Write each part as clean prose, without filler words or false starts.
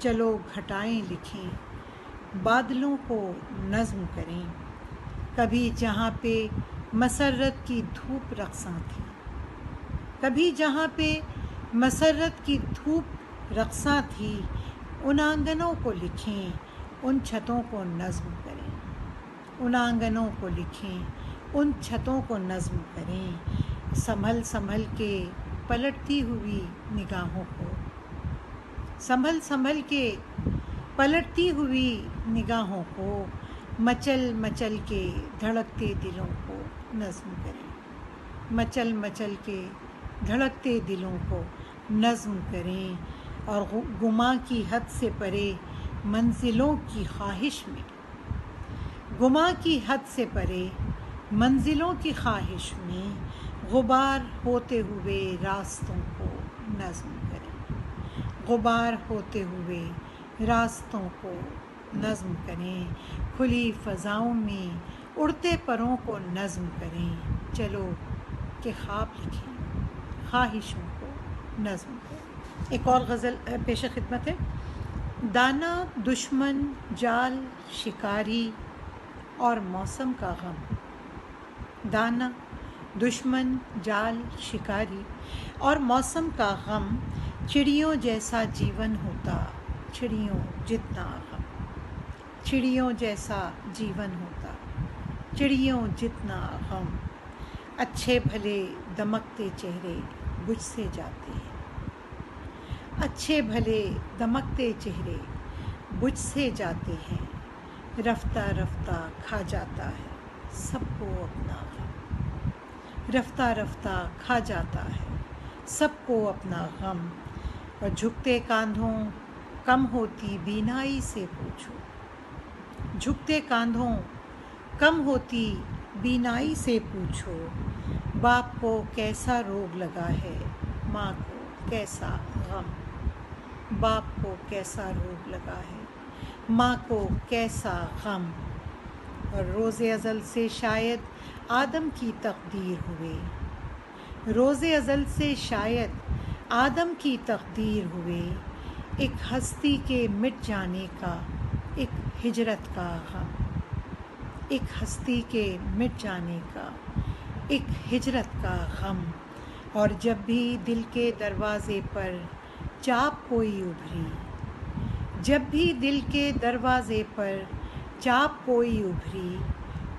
چلو گھٹائیں لکھیں، بادلوں کو نظم کریں۔ کبھی جہاں پہ مسرت کی دھوپ رقصاں تھی، کبھی جہاں پہ مسرت کی دھوپ رقصاں تھی، ان آنگنوں کو لکھیں، ان چھتوں کو نظم کریں۔ ان آنگنوں کو لکھیں، ان چھتوں کو نظم کریں۔ سنبھل سنبھل کے پلٹتی ہوئی نگاہوں کو، سنبھل سنبھل کے پلٹتی ہوئی نگاہوں کو، مچل مچل کے دھڑکتے دلوں کو نظم کریں۔ مچل مچل کے دھڑکتے دلوں کو نظم کریں، اور گماں کی حد سے پرے منزلوں کی خواہش میں، گماں کی حد سے پرے منزلوں کی خواہش میں، غبار ہوتے ہوئے راستوں کو نظم کریں۔ غبار ہوتے ہوئے راستوں کو نظم کریں، کھلی فضاؤں میں اڑتے پروں کو نظم کریں۔ چلو کہ خواب لکھیں، خواہشوں کو نظم کریں۔ ایک اور غزل پیش خدمت ہے۔ دانا دشمن جال شکاری اور موسم کا غم، دانا دشمن جال شکاری اور موسم کا غم، چڑیوں جیسا جیون ہوتا چڑیوں جتنا غم، چڑیوں جیسا جیون ہوتا چڑیوں جتنا غم، اچھے بھلے دمکتے چہرے بجھ سے جاتے ہیں، اچھے بھلے دمکتے چہرے بجھ سے جاتے ہیں، رفتہ رفتہ کھا جاتا ہے سب کو اپنا غم، رفتہ رفتہ کھا جاتا ہے سب کو اپنا غم، اور جھکتے کاندھوں کم ہوتی بینائی سے پوچھو، جھکتے کاندھوں کم ہوتی بینائی سے پوچھو، باپ کو کیسا روگ لگا ہے ماں کو کیسا غم، باپ کو کیسا روگ لگا ہے ماں کو کیسا غم، اور روز ازل سے شاید آدم کی تقدیر ہوئے، روز ازل سے شاید آدم کی تقدیر ہوئے، ایک ہستی کے مٹ جانے کا ایک ہجرت کا غم، ایک ہستی کے مٹ جانے کا ایک ہجرت کا غم، اور جب بھی دل کے دروازے پر چاپ کوئی ابھری، جب بھی دل کے دروازے پر چاپ کوئی ابھری،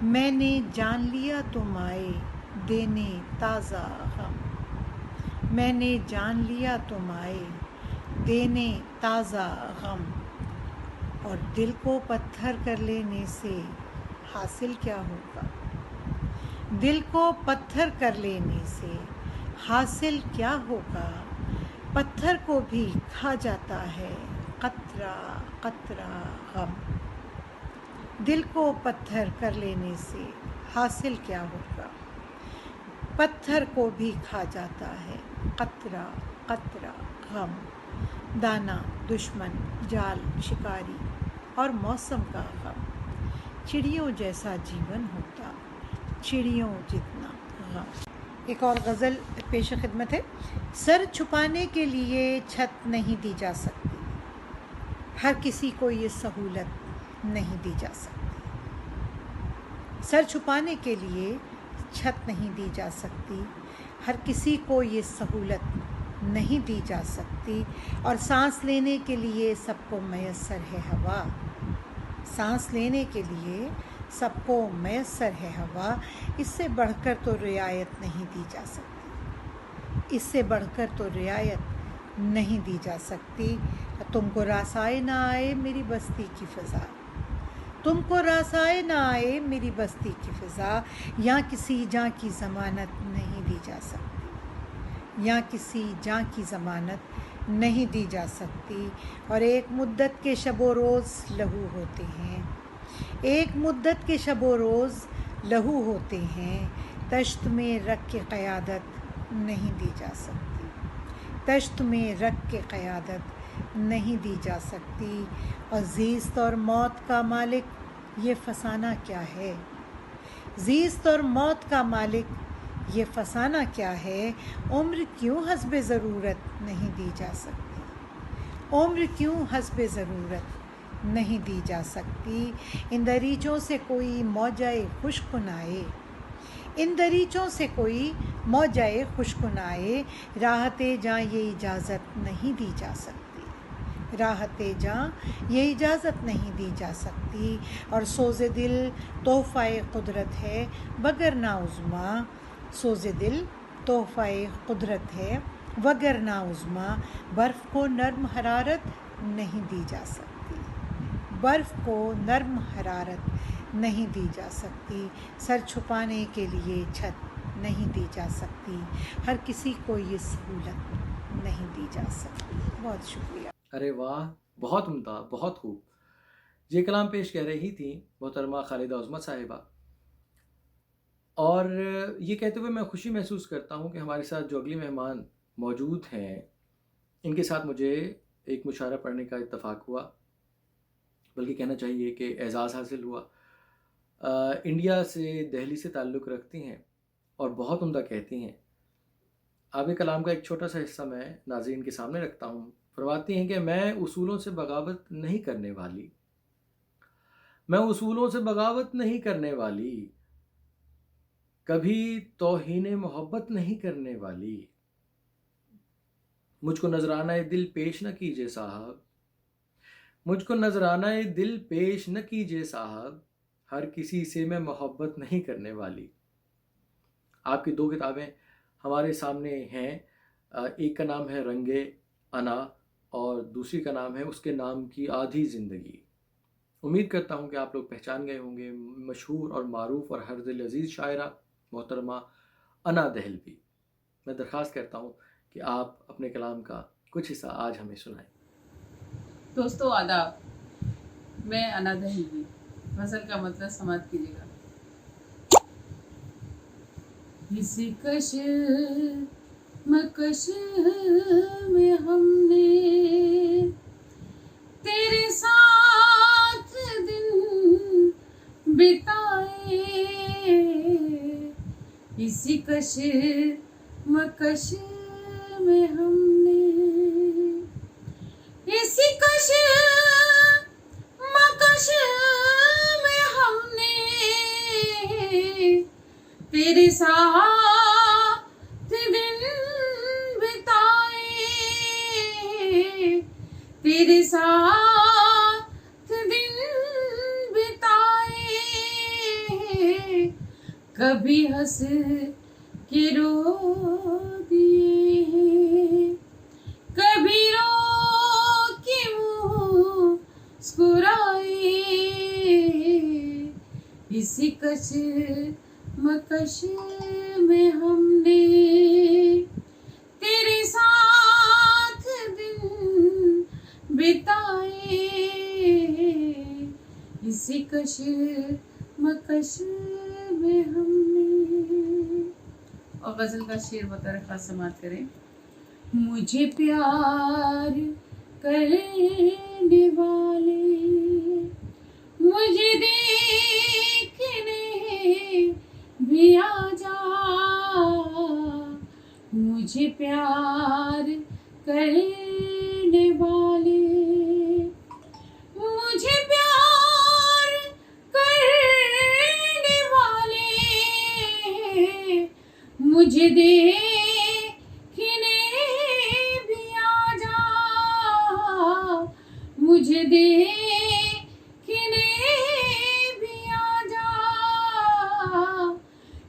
میں نے جان لیا تم آئے دینے تازہ غم، میں نے جان لیا تم آئے دینے تازہ غم، اور دل کو پتھر کر لینے سے حاصل کیا ہوگا، دل کو پتھر کر لینے سے حاصل کیا ہوگا، پتھر کو بھی کھا جاتا ہے قطرہ قطرہ غم، دل کو پتھر کر لینے سے حاصل کیا ہوگا، پتھر کو بھی کھا جاتا ہے قطرہ قطرہ غم، دانا دشمن جال شکاری اور موسم کا غم، چڑیوں جیسا جیون ہوتا چڑیوں جتنا غم۔ ایک اور غزل پیش خدمت ہے۔ سر چھپانے کے لیے چھت نہیں دی جا سکتی، ہر کسی کو یہ سہولت نہیں دی جا سکتی، سر چھپانے کے لیے چھت نہیں دی جا سکتی، ہر کسی کو یہ سہولت نہیں دی جا سکتی، اور سانس لینے کے لیے سب کو میسر ہے ہوا، سانس لینے کے لیے سب کو میسر ہے ہوا، اس سے بڑھ کر تو رعایت نہیں دی جا سکتی، اس سے بڑھ کر تو رعایت نہیں دی جا سکتی، تم کو رسائی نہ آئے میری بستی کی فضا، تم کو رسائی نہ آئے میری بستی کی فضا، یہاں کسی جاں کی ضمانت نہیں دی جا سکتی، یہاں کسی جاں کی ضمانت نہیں دی جا سکتی، اور ایک مدت کے شب و روز لہو ہوتے ہیں، ایک مدت کے شب و روز لہو ہوتے ہیں، تشت میں رکھ کے قیادت نہیں دی جا سکتی، تشت میں رکھ کے قیادت نہیں دی جا سکتی، اور زیست اور موت کا مالک یہ فسانہ کیا ہے، زیست اور موت کا مالک یہ فسانہ کیا ہے، عمر کیوں حسب ضرورت نہیں دی جا سکتی، عمر کیوں حسب ضرورت نہیں دی جا سکتی، ان دریچوں سے کوئی موجۂ خشک نہ آئے، ان دریچوں سے کوئی موجۂ خشک نہ آئے، راحت جاں یہ اجازت نہیں دی جا سکتی، راحت جاں یہ اجازت نہیں دی جا سکتی، اور سوز دل تحفہ قدرت ہے وگرنہ عظمیٰ، سوز دل تحفہ قدرت ہے وگرنہ عظمیٰ، برف کو نرم حرارت نہیں دی جا سکتی، برف کو نرم حرارت نہیں دی جا سکتی، سر چھپانے کے لیے چھت نہیں دی جا سکتی، ہر کسی کو یہ سہولت نہیں دی جا سکتی۔ بہت شکریہ۔ ارے واہ، بہت عمدہ، بہت خوب۔ یہ کلام پیش کر رہی تھیں محترمہ خالدہ عظمت صاحبہ، اور یہ کہتے ہوئے میں خوشی محسوس کرتا ہوں کہ ہمارے ساتھ جو اگلی مہمان موجود ہیں ان کے ساتھ مجھے ایک مشاعرہ پڑھنے کا اتفاق ہوا، بلکہ کہنا چاہیے کہ اعزاز حاصل ہوا۔ انڈیا سے، دہلی سے تعلق رکھتی ہیں اور بہت عمدہ کہتی ہیں۔ آب کلام کا ایک چھوٹا سا حصہ میں ناظرین کے سامنے رکھتا ہوں۔ فرماتی ہیں کہ میں اصولوں سے بغاوت نہیں کرنے والی، میں اصولوں سے بغاوت نہیں کرنے والی، کبھی توہین محبت نہیں کرنے والی، مجھ کو نذرانہ دل پیش نہ کیجیے صاحب، مجھ کو نذرانہ دل پیش نہ کیجیے صاحب، ہر کسی سے میں محبت نہیں کرنے والی۔ آپ کی 2 کتابیں ہمارے سامنے ہیں، ایک کا نام ہے رنگ انا اور دوسری کا نام ہے اس کے نام کی آدھی زندگی۔ امید کرتا ہوں کہ آپ لوگ پہچان گئے ہوں گے مشہور اور معروف اور ہر دل عزیز شاعرہ محترمہ انا دہلوی۔ میں درخواست کرتا ہوں کہ آپ اپنے کلام کا کچھ حصہ آج ہمیں سنائیں۔ دوستو آداب، میں انا دہلوی، غزل کا مطلب سماعت کیجیے گا۔ اس کش مکش میں ہم نے تیرے ساتھ دن بتائے، اسی کش مکش میں ہم نے، اسی کش مکش میں ہم نے تیرے ساتھ دن بتائے، تیرے ساتھ دن بتائے، کبھی ہنس کے رو دیے ہیں، کبھی رو کے مسکرائے، اسی کش مکش میں ہم نے تیرے ساتھ دن بتائے، اسی کش مکش میں ہم نے۔ اور غزل کا شعر بطور خاص سماعت کریں۔ مجھے پیار کرنے والے مجھے دیکھنے بھی آ جا، مجھے پیار کرنے والے مجھے پیار کرنے والے مجھے دیکھنے بھی آ جا، مجھے دیکھنے بھی آ جا،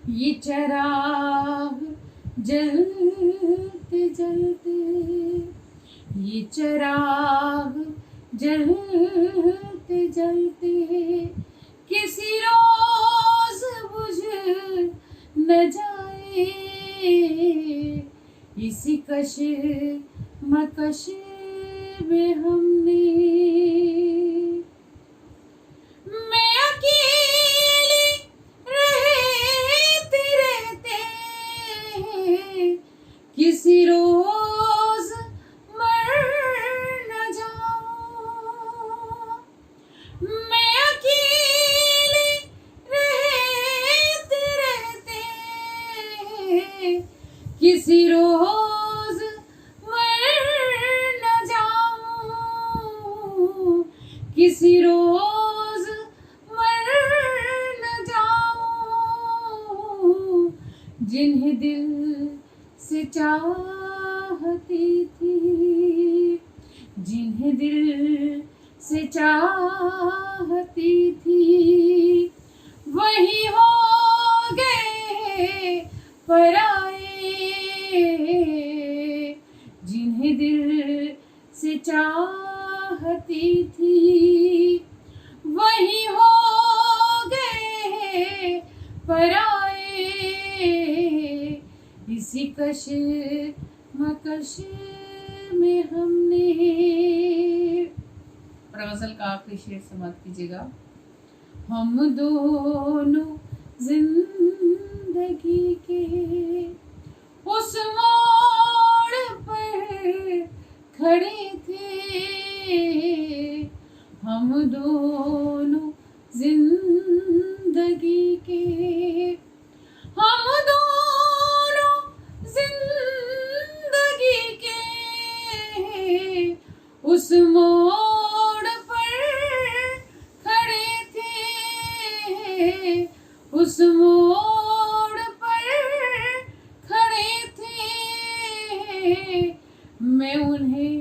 یہ چراغ جلتے جلتے، یہ چراغ جلتے جلتے کسی روز بجھ نہ جائے، اسی کش مکش میں ہم نے، میں اکیلے رہتے رہتے کسی روز مر نہ جاؤں، میں اکیلے رہتے رہتے کسی روز مر نہ جاؤں، کسی روز مر نہ جاؤں جنہیں دل سے چاہتی تھی، جنہیں دل سے چاہتی تھی، وہی ہو گئے پرائے، جنہیں دل سے چاہتی تھی، وہی ہو گئے پرائے، اسی کش مکش میں ہم نے. اور غزل کا آخری شعر سماعت کیجیے گا. ہم دونوں زندگی کے اس موڑ پر کھڑے تھے، ہم دونوں زندگی کے، ہم دونوں زندگی کے اس موڑ پر کھڑے تھے، اس موڑ پر کھڑے تھے، میں انہیں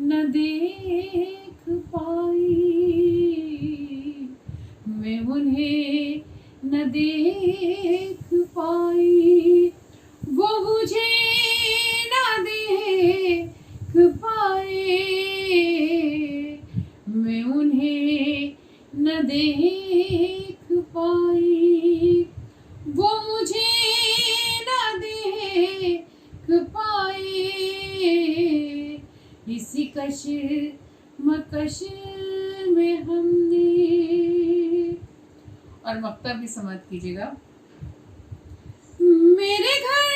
نہ دیکھ پائی، میں انہیں نہ دیکھ پائی، وہ مجھے نہ دیکھ پائے، میں انہیں نہ دیکھ پائی، وہ مجھے نہ دیکھ پائے، اسی کش مکش میں ہم نے. اور مکتب بھی سماعت کیجیے گا. میرے گھر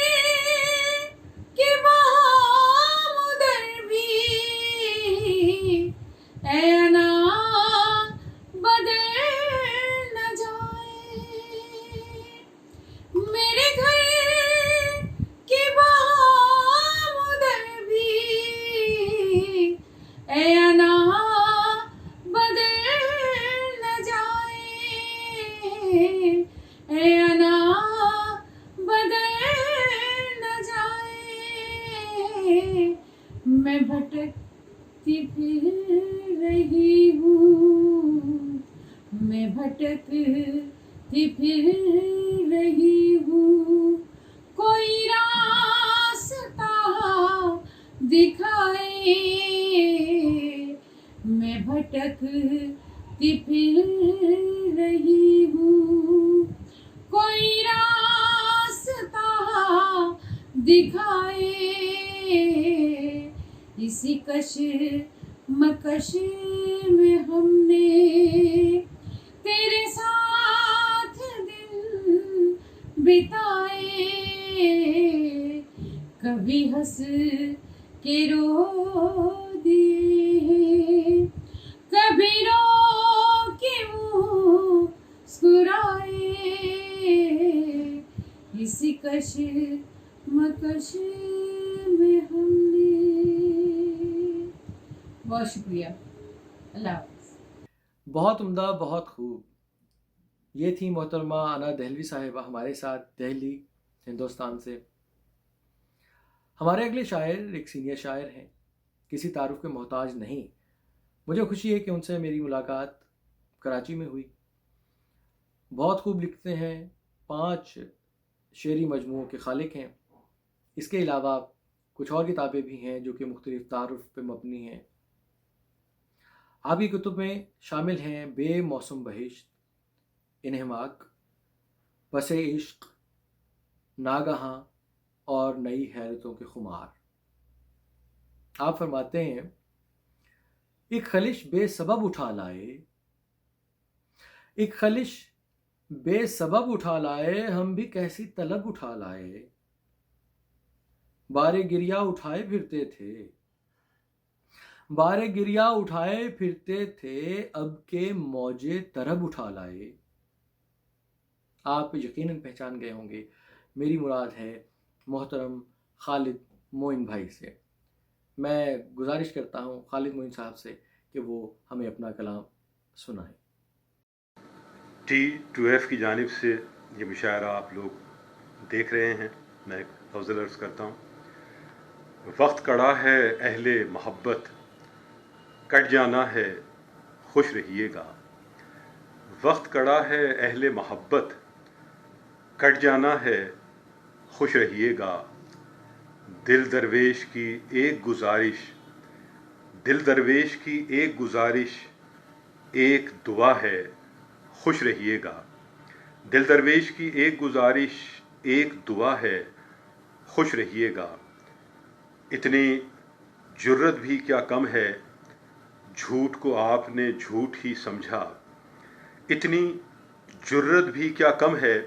کے بام ادھر بھی اے انا بدل نہ جائے، میرے گھر کے بام ادھر بھی اے انا بدل نہ جائے، اے انا بدل نہ جائے، میں بھٹکتی پھر رہی ہوں، میں بھٹکتی پھر رہی ہوں، کوئی راستہ دکھائے، میں بھٹکتی پھر رہی ہوں، کوئی راستہ دکھائے، اسی کش مکش میں ہم نے تیرے ساتھ دن بتائے، کبھی ہنس کے رو دیے، کبھی رو کے مسکرائے، اسی کش مکش میں ہم نے. بہت شکریہ. اللہ حافظ. بہت عمدہ، بہت خوب. یہ تھی محترمہ انا دہلوی صاحبہ ہمارے ساتھ دہلی ہندوستان سے. ہمارے اگلے شاعر ایک سینئر شاعر ہیں، کسی تعارف کے محتاج نہیں. مجھے خوشی ہے کہ ان سے میری ملاقات کراچی میں ہوئی. بہت خوب لکھتے ہیں، 5 شعری مجموعوں کے خالق ہیں. اس کے علاوہ کچھ اور کتابیں بھی ہیں جو کہ مختلف تعارف پہ مبنی ہیں. آپ کی کتب میں شامل ہیں بے موسم بہشت، انہماک، پس عشق، ناگہاں اور نئی حیرتوں کے خمار. آپ فرماتے ہیں، ایک خلش بے سبب اٹھا لائے، ایک خلش بے سبب اٹھا لائے، ہم بھی کیسی طلب اٹھا لائے، بارے گریا اٹھائے پھرتے تھے، بارے گریا اٹھائے پھرتے تھے، اب کے موجے طرب اٹھا لائے. آپ یقیناً پہچان گئے ہوں گے، میری مراد ہے محترم خالد معین بھائی سے. میں گزارش کرتا ہوں خالد معین صاحب سے کہ کہ وہ ہمیں اپنا کلام سنائیں۔ T2F کی جانب سے یہ مشاعرہ آپ لوگ دیکھ رہے ہیں، میں افضل عرض کرتا ہوں۔ وقت کڑا ہے اہل محبت، کٹ جانا ہے خوش رہیے گا۔ وقت کڑا ہے اہل محبت، کٹ جانا ہے خوش رہیے گا۔ دل درویش کی ایک گزارش، دل درویش کی ایک گزارش، ایک دعا ہے خوش رہیے گا۔ دل درویش کی ایک گزارش، ایک دعا ہے خوش رہیے گا۔ اتنی جرت بھی کیا کم ہے، جھوٹ کو آپ نے جھوٹ ہی سمجھا۔ اتنی جرت بھی کیا کم ہے،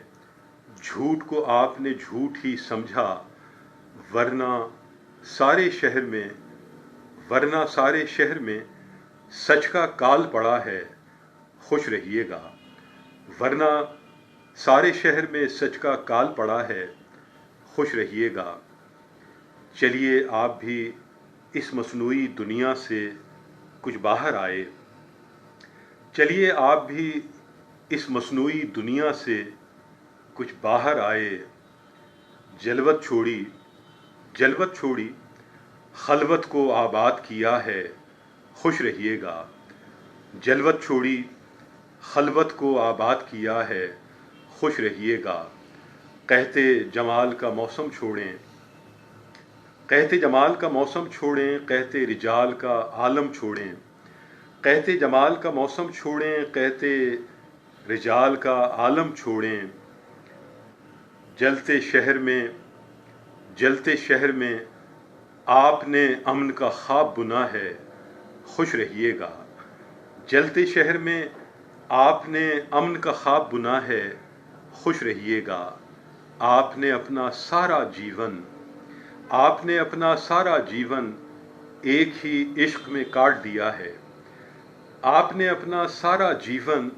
جھوٹ کو آپ نے جھوٹ ہی سمجھا۔ ورنہ سارے شہر میں سچ کا کال پڑا ہے خوش رہیے گا۔ ورنہ سارے شہر میں سچ کا کال پڑا ہے خوش رہیے گا۔ چلیے آپ بھی اس مصنوعی دنیا سے کچھ باہر آئے، چلیے آپ بھی اس مصنوعی دنیا سے کچھ باہر آئے۔ جلوت چھوڑی خلوت کو آباد کیا ہے خوش رہیے گا۔ جلوت چھوڑی خلوت کو آباد کیا ہے خوش رہیے گا۔ قحط جمال کا موسم چھوڑیں، قحط جمال کا موسم چھوڑیں، قحط رجال کا عالم چھوڑیں۔ قحط جمال کا موسم چھوڑیں، قحط رجال کا عالم چھوڑیں۔ جلتے شہر میں آپ نے امن کا خواب بنا ہے خوش رہیے گا۔ جلتے شہر میں آپ نے امن کا خواب بنا ہے خوش رہیے گا۔ آپ نے اپنا سارا جیون ایک ہی عشق میں کاٹ دیا ہے۔ آپ نے اپنا سارا جیون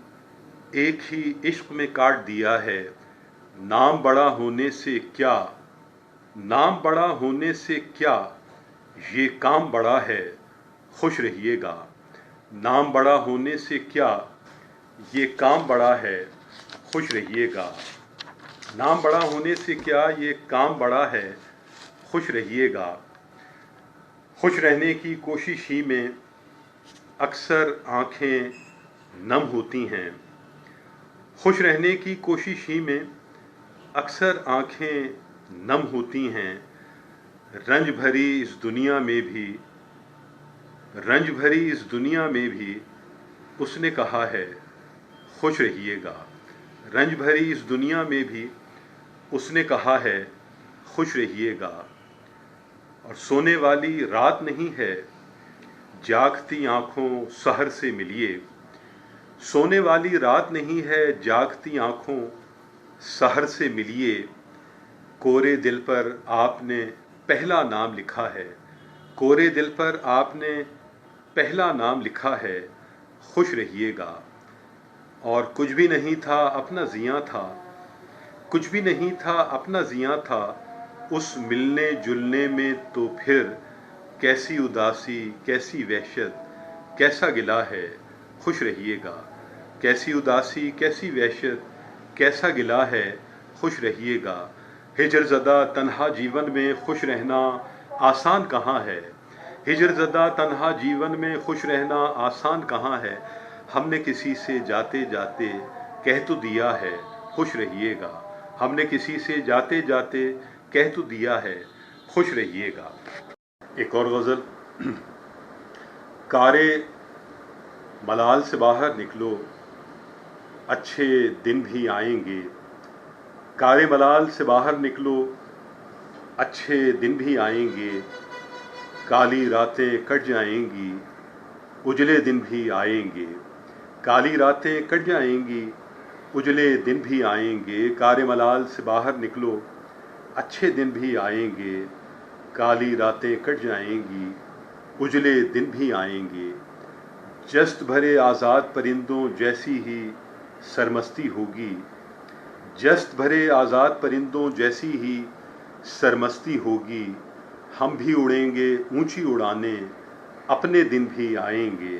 ایک ہی عشق میں کاٹ دیا ہے۔ نام بڑا ہونے سے کیا یہ کام بڑا ہے خوش رہیے گا۔ نام بڑا ہونے سے کیا یہ کام بڑا ہے خوش رہیے گا۔ نام بڑا ہونے سے کیا یہ کام بڑا ہے خوش رہیے گا۔ خوش رہنے کی کوشش ہی میں اکثر آنکھیں نم ہوتی ہیں۔ خوش رہنے کی کوشش ہی میں اکثر آنکھیں نم ہوتی ہیں۔ رنج بھری اس دنیا میں بھی اس نے کہا ہے خوش رہیے گا۔ رنج بھری اس دنیا میں بھی اس نے کہا ہے خوش رہیے گا۔ اور سونے والی رات نہیں ہے، جاگتی آنکھوں سحر سے ملیے۔ سونے والی رات نہیں ہے، جاگتی آنکھوں سحر سے ملیے۔ کورے دل پر آپ نے پہلا نام لکھا ہے، کورے دل پر آپ نے پہلا نام لکھا ہے خوش رہیے گا۔ اور کچھ بھی نہیں تھا اپنا زیاں تھا، کچھ بھی نہیں تھا اپنا زیاں تھا اس ملنے جلنے میں، تو پھر کیسی اداسی کیسی وحشت کیسا گلہ ہے خوش رہیے گا۔ کیسی اداسی کیسی وحشت کیسا گلہ ہے خوش رہیے گا۔ ہجر زدہ تنہا جیون میں خوش رہنا آسان کہاں ہے، ہجر زدہ تنہا جیون میں خوش رہنا آسان کہاں ہے۔ ہم نے کسی سے جاتے جاتے کہہ تو دیا ہے خوش رہیے گا، ہم نے کسی سے جاتے جاتے کہہ تو دیا ہے خوش رہیے گا۔ ایک اور غزل۔ کارے ملال سے باہر نکلو، اچھے دن بھی آئیں گے۔ کارے ملال سے باہر نکلو، اچھے دن بھی آئیں گے۔ کالی راتیں کٹ جائیں گی، اجلے دن بھی آئیں گے۔ کالی راتیں کٹ جائیں گی، اجلے دن بھی آئیں گے۔ کارے ملال سے باہر نکلو، اچھے دن بھی آئیں گے۔ کالی راتیں کٹ جائیں گی، اجلے دن بھی آئیں گے۔ جست بھرے آزاد پرندوں جیسی ہی سرمستی ہوگی، جست بھرے آزاد پرندوں جیسی ہی سرمستی ہوگی۔ ہم بھی اڑیں گے اونچی اڑانے، اپنے دن بھی آئیں گے۔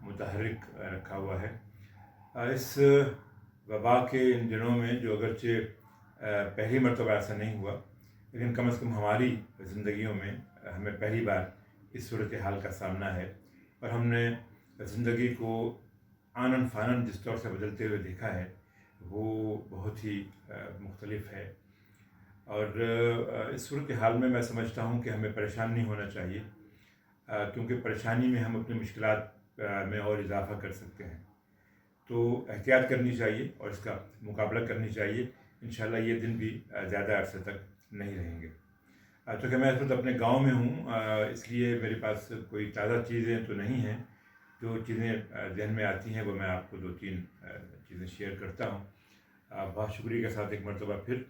متحرک رکھا ہوا ہے۔ اس وبا کے ان دنوں میں جو اگرچہ پہلی مرتبہ ایسا نہیں ہوا، لیکن کم از کم ہماری زندگیوں میں ہمیں پہلی بار اس صورتحال کا سامنا ہے، اور ہم نے زندگی کو آنن فانن جس طور سے بدلتے ہوئے دیکھا ہے وہ بہت ہی مختلف ہے۔ اور اس صورتحال میں میں سمجھتا ہوں کہ ہمیں پریشان نہیں ہونا چاہیے، کیونکہ پریشانی میں ہم اپنی مشکلات میں اور اضافہ کر سکتے ہیں۔ تو احتیاط کرنی چاہیے اور اس کا مقابلہ کرنی چاہیے۔ انشاءاللہ یہ دن بھی زیادہ عرصے تک نہیں رہیں گے۔ چونکہ میں اس وقت اپنے گاؤں میں ہوں، اس لیے میرے پاس کوئی تازہ چیزیں تو نہیں ہیں۔ جو چیزیں ذہن میں آتی ہیں وہ میں آپ کو 2-3 چیزیں شیئر کرتا ہوں۔ بہت شکریہ کے ساتھ ایک مرتبہ پھر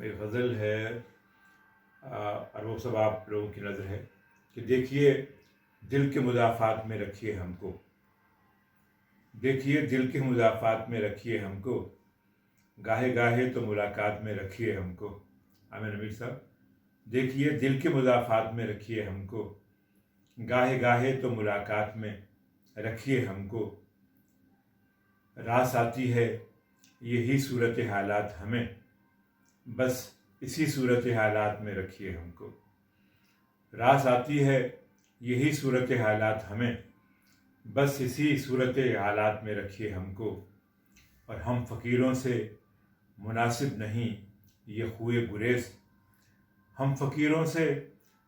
ایک غزل ہے، اور وہ سب آپ لوگوں کی نظر ہے کہ دیکھیے دل کے مضافات میں رکھیے ہم کو، دیکھیے دل کے مضافات میں رکھیے ہم کو، گاہے گاہے تو ملاقات میں رکھیے ہم کو۔ عامر امیر صاحب، دیکھیے دل کے مضافات میں رکھیے ہم کو، گاہے گاہے تو ملاقات میں رکھیے ہم کو، راس آتی ہے یہی صورت حالات ہمیں، بس اسی صورت حالات میں رکھیے ہم کو، راس آتی ہے یہی صورت حالات ہمیں، بس اسی صورت حالات میں رکھیے ہم کو، اور ہم فقیروں سے مناسب نہیں یہ خوئے گریز، ہم فقیروں سے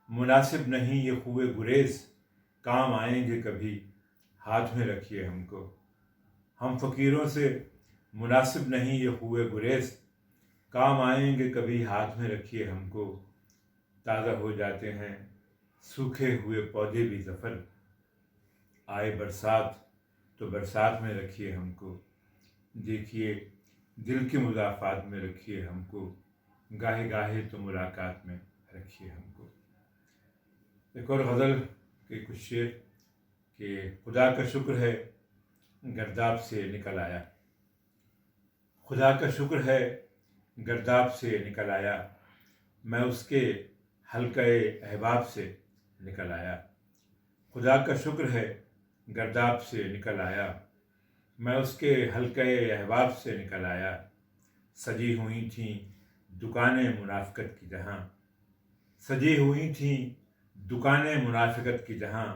مناسب نہیں یہ خوئے گریز، کام آئیں گے کبھی ہاتھ میں رکھیے ہم کو، ہم فقیروں سے مناسب نہیں یہ خوئے گریز، کام آئیں گے کبھی ہاتھ میں رکھیے ہم کو، تازہ ہو جاتے ہیں سوکھے ہوئے پودے بھی ظفر، آئے برسات تو برسات میں رکھیے ہم کو، دیکھیے دل کے مضافات میں رکھیے ہم کو، گاہے گاہے تو ملاقات میں رکھیے ہم کو۔ ایک اور غزل کے کچھ شعر کہ خدا کا شکر ہے گرداب سے نکل آیا، خدا کا شکر ہے گرداب سے نکل آیا، میں اس کے حلقہ احباب سے نکل آیا، خدا کا شکر ہے گرداب سے نکل آیا، میں اس کے حلقہ احباب سے نکل آیا، سجی ہوئی تھیں دکانیں منافقت کی جہاں، سجی ہوئی تھیں دکانیں منافقت کی جہاں،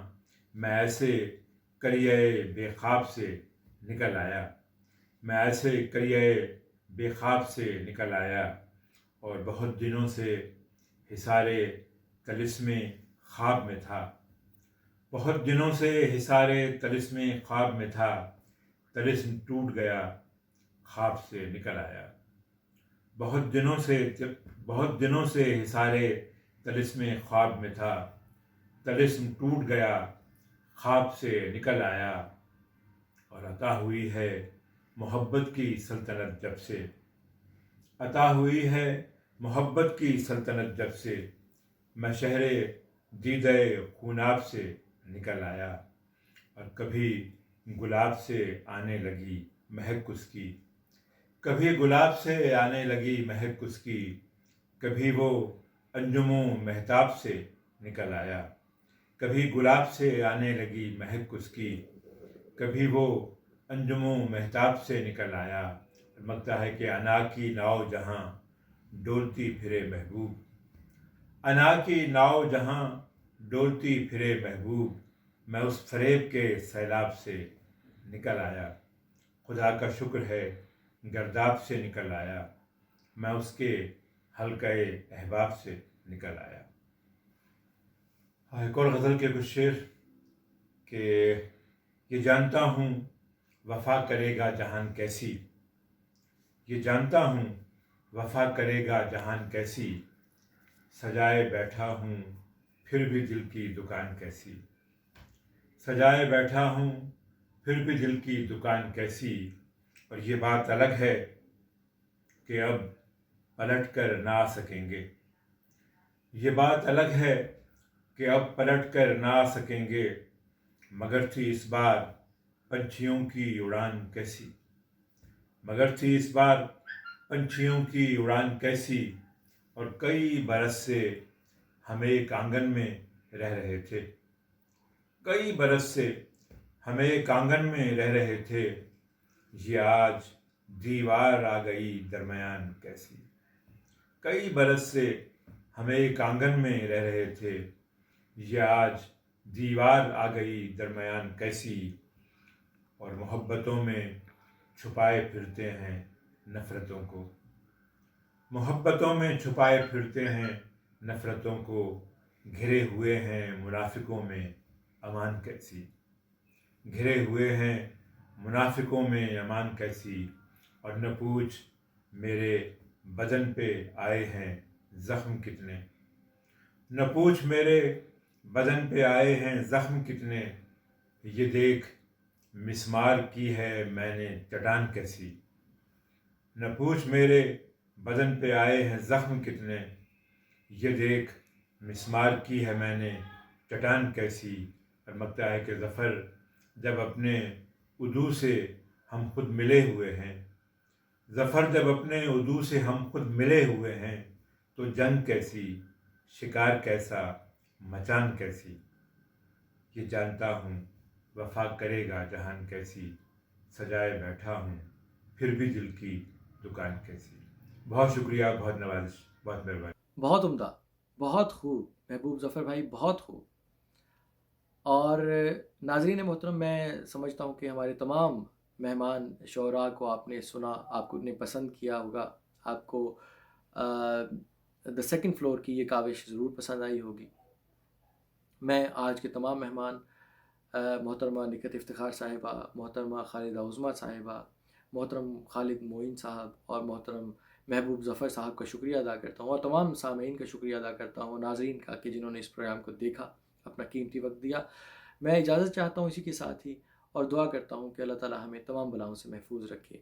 میں ایسے قریہ بے خواب سے نکل آیا، میں ایسے قریہ بے خواب سے نکل آیا، اور بہت دنوں سے حصار طلسم خواب میں تھا، بہت دنوں سے حصار طلسم خواب میں تھا، طلسم ٹوٹ گیا خواب سے نکل آیا، بہت دنوں سے حصار طلسم خواب میں تھا، طلسم ٹوٹ گیا خواب سے نکل آیا، اور عطا ہوئی ہے محبت کی سلطنت جب سے، عطا ہوئی ہے محبت کی سلطنت جب سے، میں شہر دیدہ خوناب سے نکل آیا، اور کبھی گلاب سے آنے لگی مہک اس کی، کبھی گلاب سے آنے لگی مہک اس کی، کبھی وہ انجم و مہتاب سے نکل آیا، کبھی گلاب سے آنے لگی مہک اس کی، کبھی وہ انجم و مہتاب سے نکل آیا۔ لگتا ہے کہ انا کی ناؤ جہاں ڈولتی پھرے محبوب، انا کی ناؤ جہاں ڈولتی پھرے محبوب، میں اس فریب کے سیلاب سے نکل آیا، خدا کا شکر ہے گرداب سے نکل آیا، میں اس کے حلقہ احباب سے نکل آیا۔ ایک اور غزل کے کچھ شعر کہ یہ جانتا ہوں وفا کرے گا جہان کیسی، یہ جانتا ہوں وفا کرے گا جہان کیسی، سجائے بیٹھا ہوں پھر بھی دل کی دکان کیسی، سجائے بیٹھا ہوں پھر بھی دل کی دکان کیسی، اور یہ بات الگ ہے کہ اب پلٹ کر نہ آ سکیں گے، یہ بات الگ ہے کہ اب پلٹ کر نہ آ سکیں گے، مگر تھی اس بار پنچھیوں کی اڑان کیسی، مگر تھی اس بار پنچھیوں کی اڑان کیسی، اور کئی برس سے ہم ایک آنگن میں رہ رہے تھے، کئی برس سے ہم ایک آنگن میں رہ رہے تھے، یہ آج دیوار آ گئی درمیان کیسی۔ کئی برس سے ہم ایک آنگن میں رہ رہے تھے، یہ آج دیوار آ گئی درمیان کیسی، اور محبتوں میں چھپائے پھرتے ہیں نفرتوں کو، محبتوں میں چھپائے پھرتے ہیں نفرتوں کو، گھرے ہوئے ہیں منافقوں میں امان کیسی، گھرے ہوئے ہیں منافقوں میں امان کیسی، اور نہ پوچھ میرے بدن پہ آئے ہیں زخم کتنے، نہ پوچھ میرے بدن پہ آئے ہیں زخم کتنے، یہ دیکھ مسمار کی ہے میں نے چٹان کیسی، نہ پوچھ میرے بدن پہ آئے ہیں زخم کتنے، یہ دیکھ مسمار کی ہے میں نے چٹان کیسی۔ اور لگتا ہے کہ ظفر جب اپنے عدو سے ہم خود ملے ہوئے ہیں، ظفر جب اپنے عدو سے ہم خود ملے ہوئے ہیں، تو جنگ کیسی، شکار کیسا، مچان کیسی، یہ جانتا ہوں وفا کرے گا جہان کیسی، سجائے بیٹھا ہوں پھر بھی دل کی دکان کیسی۔ بہت شکریہ، بہت نوازش، بہت مہربانی۔ بہت عمدہ، بہت خوب محبوب ظفر بھائی، بہت خوب۔ اور ناظرین محترم، میں سمجھتا ہوں کہ ہمارے تمام مہمان شعراء کو آپ نے سنا، آپ کو نے پسند کیا ہوگا، آپ کو دا سیکنڈ فلور کی یہ کاوش ضرور پسند آئی ہوگی۔ میں آج کے تمام مہمان محترمہ نکہت افتخار صاحبہ، محترمہ خالدہ عظمیٰ صاحبہ، محترم خالد معین صاحب اور محترم محبوب ظفر صاحب کا شکریہ ادا کرتا ہوں، اور تمام سامعین کا شکریہ ادا کرتا ہوں، ناظرین کا، کہ جنہوں نے اس پروگرام کو دیکھا، اپنا قیمتی وقت دیا۔ میں اجازت چاہتا ہوں اسی کے ساتھ ہی، اور دعا کرتا ہوں کہ اللہ تعالی ہمیں تمام بلاؤں سے محفوظ رکھے۔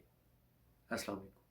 السلام علیکم۔